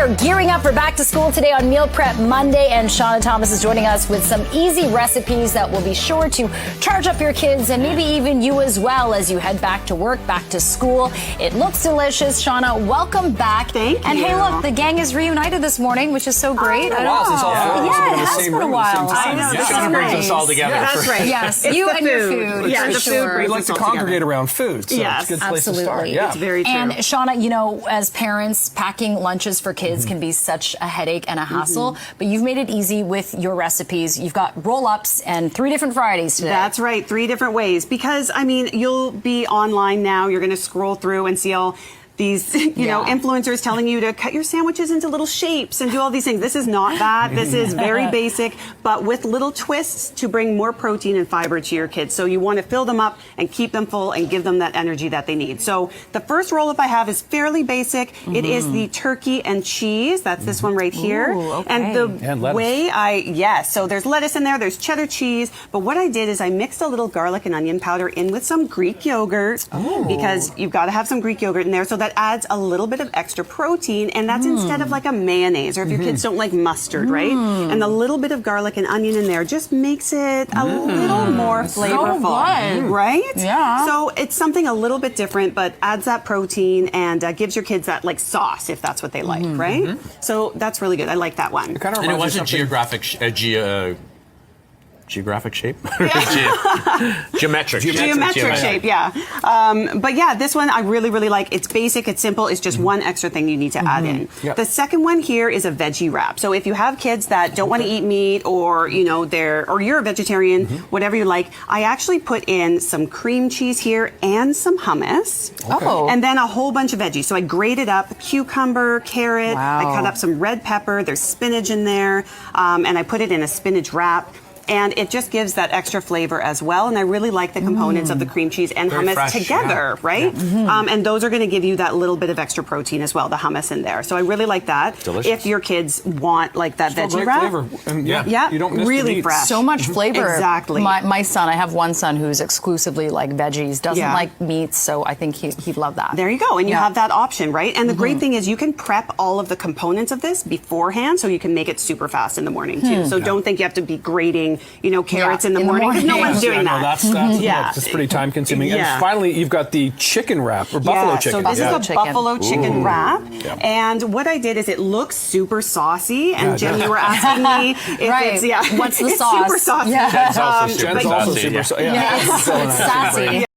are gearing up for back to school today on Meal Prep Monday, and Shauna Thomas is joining us with some easy recipes that will be sure to charge up your kids and maybe even you as well as you head back to work, back to school. It looks delicious. Shauna, welcome back. Thank you. And hey, look, the gang is reunited this morning, which is so great. Since all four of us have been in the has same been a room at while. the same time. I know, Yeah. this is Shauna brings nice. us all together. Yeah, that's right. Yes, It's you the and your food. food. Yeah, for the sure. food We brings like us to all congregate together. around food, so Yes, it's a good place to start. absolutely. Yeah. It's very true. And Shauna, you know, as parents, packing lunches for kids can be such a headache and a hassle, but you've made it easy with your recipes. You've got roll-ups and 3 different varieties today. That's right, 3 different ways. Because, I mean, you'll be online now, you're going to scroll through and see all these, you know, influencers telling you to cut your sandwiches into little shapes and do all these things. This is not that. This is very basic, but with little twists to bring more protein and fiber to your kids. So you want to fill them up and keep them full and give them that energy that they need. So the first roll-up I have is fairly basic. It is the turkey and cheese. That's this one right here. Ooh, okay. And the And lettuce. way so there's lettuce in there, there's cheddar cheese, but what I did is I mixed a little garlic and onion powder in with some Greek yogurt because you've got to have some Greek yogurt in there, so that adds a little bit of extra protein, and that's instead of like a mayonnaise, or if your kids don't like mustard, right? And the little bit of garlic and onion in there just makes it a little more flavorful, good. right? Yeah. So it's something a little bit different, but adds that protein and gives your kids that like sauce if that's what they like, right? So that's really good. I like that one. It kind of And it reminds me wasn't of something- geographic shape? Geometric Shape, yeah. But yeah, this one I really, really like. It's basic, it's simple, it's just one extra thing you need to add in. Yep. The second one here is a veggie wrap. So if you have kids that don't want to eat meat, or you know, you're a vegetarian, whatever you like, I actually put in some cream cheese here and some hummus. Oh. And then a whole bunch of veggies. So I grated up cucumber, carrot, I cut up some red pepper, there's spinach in there, and I put it in a spinach wrap. And it just gives that extra flavor as well. And I really like the components of the cream cheese and Very hummus fresh, together, right? And those are going to give you that little bit of extra protein as well, the hummus in there. So I really like that. Delicious. If your kids want like that Still veggie great wrap. flavor. And Yeah, you don't miss really the meat. fresh. So much flavor. Exactly. My son, I have one son who's exclusively like veggies, doesn't like meat, so I think he'd love that. There you go. And you Yeah. have that option, right? And the great thing is you can prep all of the components of this beforehand, so you can make it super fast in the morning too. So don't think you have to be grating, you know, carrots in the morning, because no one's doing No, that. that's pretty time consuming. Yeah. And finally, you've got the chicken wrap or buffalo chicken. So this Buffalo is a chicken. buffalo chicken wrap. Yeah. And what I did is it looks super saucy. And Yeah, Jim, it you were asking me if Right. it's, What's the it's sauce? super saucy. Yeah. Jen's also Jen's super also saucy, super yeah. saucy. Yeah, it's sassy.